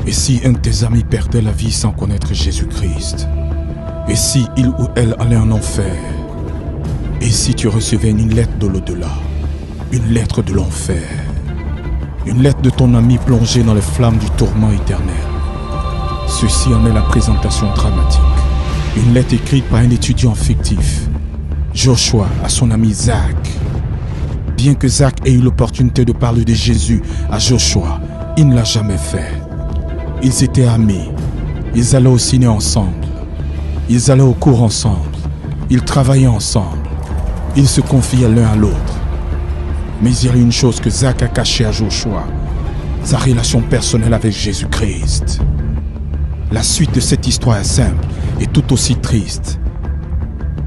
Et si un de tes amis perdait la vie sans connaître Jésus-Christ? Et si il ou elle allait en enfer? Et si tu recevais une lettre de l'au-delà? Une lettre de l'enfer? Une lettre de ton ami plongé dans les flammes du tourment éternel? Ceci en est la présentation dramatique. Une lettre écrite par un étudiant fictif, Joshua, à son ami Zach. Bien que Zach ait eu l'opportunité de parler de Jésus à Joshua, il ne l'a jamais fait. Ils étaient amis, ils allaient au ciné ensemble, ils allaient au cours ensemble, ils travaillaient ensemble, ils se confiaient l'un à l'autre. Mais il y a une chose que Zach a cachée à Joshua, sa relation personnelle avec Jésus-Christ. La suite de cette histoire est simple et tout aussi triste.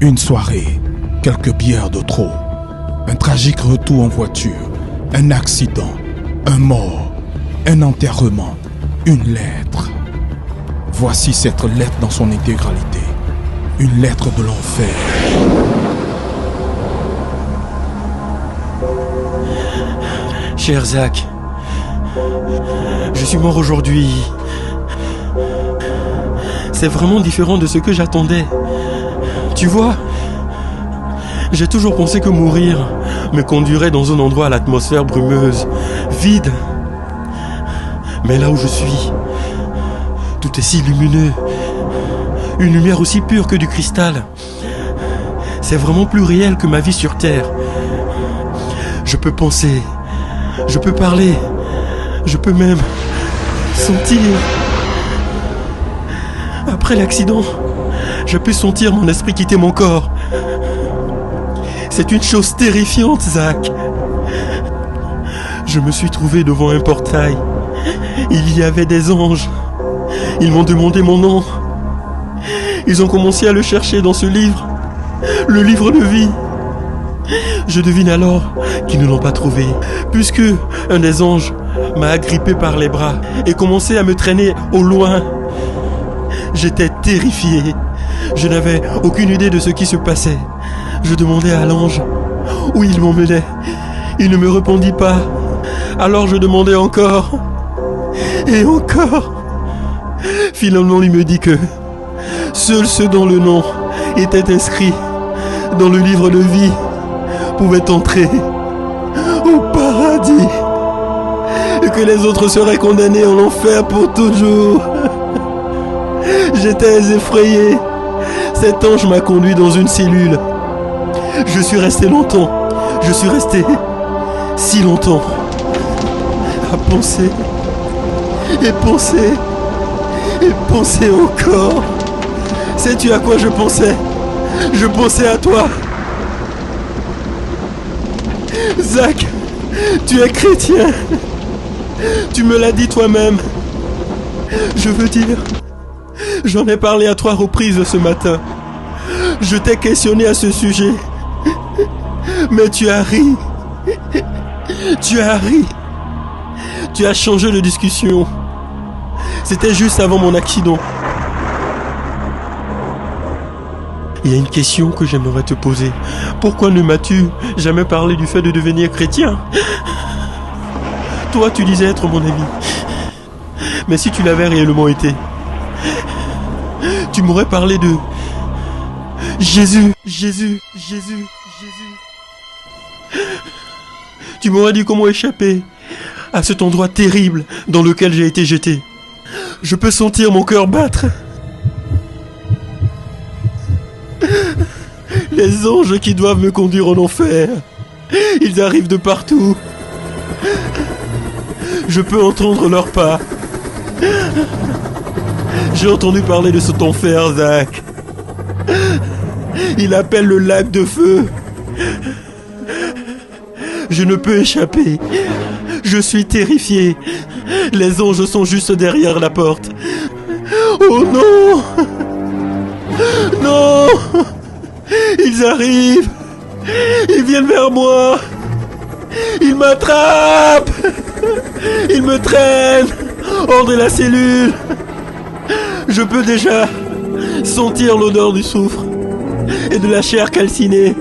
Une soirée, quelques bières de trop, un tragique retour en voiture, un accident, un mort, un enterrement, une lettre. Voici cette lettre dans son intégralité. Une lettre de l'enfer. Cher Zach, je suis mort aujourd'hui. C'est vraiment différent de ce que j'attendais. Tu vois, j'ai toujours pensé que mourir me conduirait dans un endroit à l'atmosphère brumeuse, vide. Mais là où je suis, tout est si lumineux. Une lumière aussi pure que du cristal. C'est vraiment plus réel que ma vie sur Terre. Je peux penser, je peux parler, je peux même sentir. Après l'accident, je peux sentir mon esprit quitter mon corps. C'est une chose terrifiante, Zach. Je me suis trouvé devant un portail. Il y avait des anges. Ils m'ont demandé mon nom. Ils ont commencé à le chercher dans ce livre, le livre de vie. Je devine alors qu'ils ne l'ont pas trouvé, puisque un des anges m'a agrippé par les bras et commençait à me traîner au loin. J'étais terrifié. Je n'avais aucune idée de ce qui se passait. Je demandais à l'ange où il m'emmenait. Il ne me répondit pas. Alors je demandais encore et encore. Finalement, il me dit que seuls ceux dont le nom était inscrit dans le livre de vie pouvaient entrer au paradis et que les autres seraient condamnés en enfer pour toujours. J'étais effrayé. Cet ange m'a conduit dans une cellule. Je suis resté longtemps. Je suis resté si longtemps à penser et penser et penser encore. Sais-tu à quoi je pensais? Je pensais à toi. Zach, tu es chrétien. Tu me l'as dit toi-même. Je veux dire, j'en ai parlé à 3 reprises ce matin. Je t'ai questionné à ce sujet. Mais tu as ri. Tu as ri. Tu as changé de discussion. C'était juste avant mon accident. Il y a une question que j'aimerais te poser. Pourquoi ne m'as-tu jamais parlé du fait de devenir chrétien? Toi, tu disais être mon ami. Mais si tu l'avais réellement été, tu m'aurais parlé de Jésus, Jésus, Jésus, Jésus. Tu m'aurais dit comment échapper à cet endroit terrible dans lequel j'ai été jeté. Je peux sentir mon cœur battre. Les anges qui doivent me conduire en enfer, ils arrivent de partout. Je peux entendre leurs pas. J'ai entendu parler de cet enfer, Zach. Il appelle le lac de feu. Je ne peux échapper. Je suis terrifié. Les anges sont juste derrière la porte. Oh non! Non! Ils arrivent! Ils viennent vers moi! Ils m'attrapent! Ils me traînent hors de la cellule! Je peux déjà sentir l'odeur du soufre et de la chair calcinée.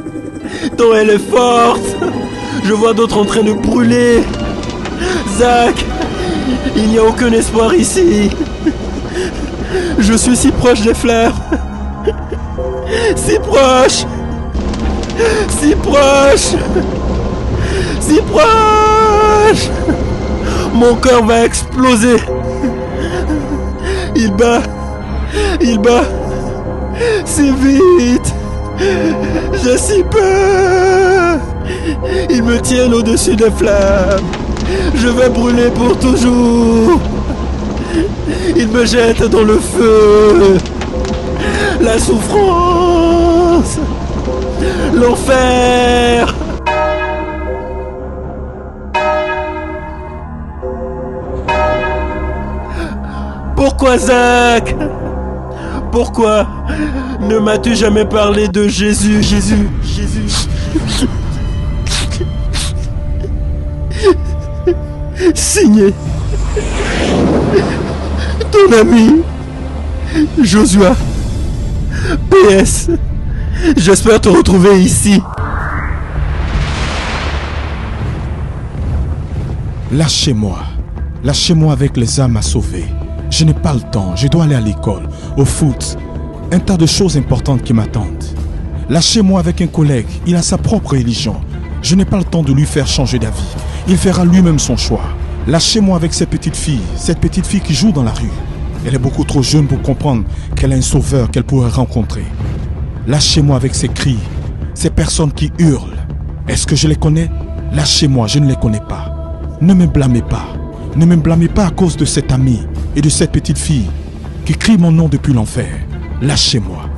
Tant elle est forte! Je vois d'autres en train de brûler! Zach! Il n'y a aucun espoir ici. Je suis si proche des flammes. Si proche. Si proche. Si proche. Mon cœur va exploser. Il bat. Il bat. Si vite. J'ai si peur. Ils me tiennent au-dessus des flammes. Je vais brûler pour toujours. Ils me jettent dans le feu. La souffrance. L'enfer. Pourquoi, Zach? Pourquoi ne m'as-tu jamais parlé de Jésus? Jésus. Signé ton ami Joshua. PS. J'espère te retrouver ici. Lâchez-moi. Lâchez-moi avec les âmes à sauver. Je n'ai pas le temps. Je dois aller à l'école, au foot. Un tas de choses importantes qui m'attendent. Lâchez-moi avec un collègue. Il a sa propre religion. Je n'ai pas le temps de lui faire changer d'avis. Il fera lui-même son choix. Lâchez-moi avec cette petite fille qui joue dans la rue. Elle est beaucoup trop jeune pour comprendre qu'elle a un sauveur qu'elle pourrait rencontrer. Lâchez-moi avec ces cris, ces personnes qui hurlent. Est-ce que je les connais? Lâchez-moi, je ne les connais pas. Ne me blâmez pas. Ne me blâmez pas à cause de cet ami et de cette petite fille qui crie mon nom depuis l'enfer. Lâchez-moi.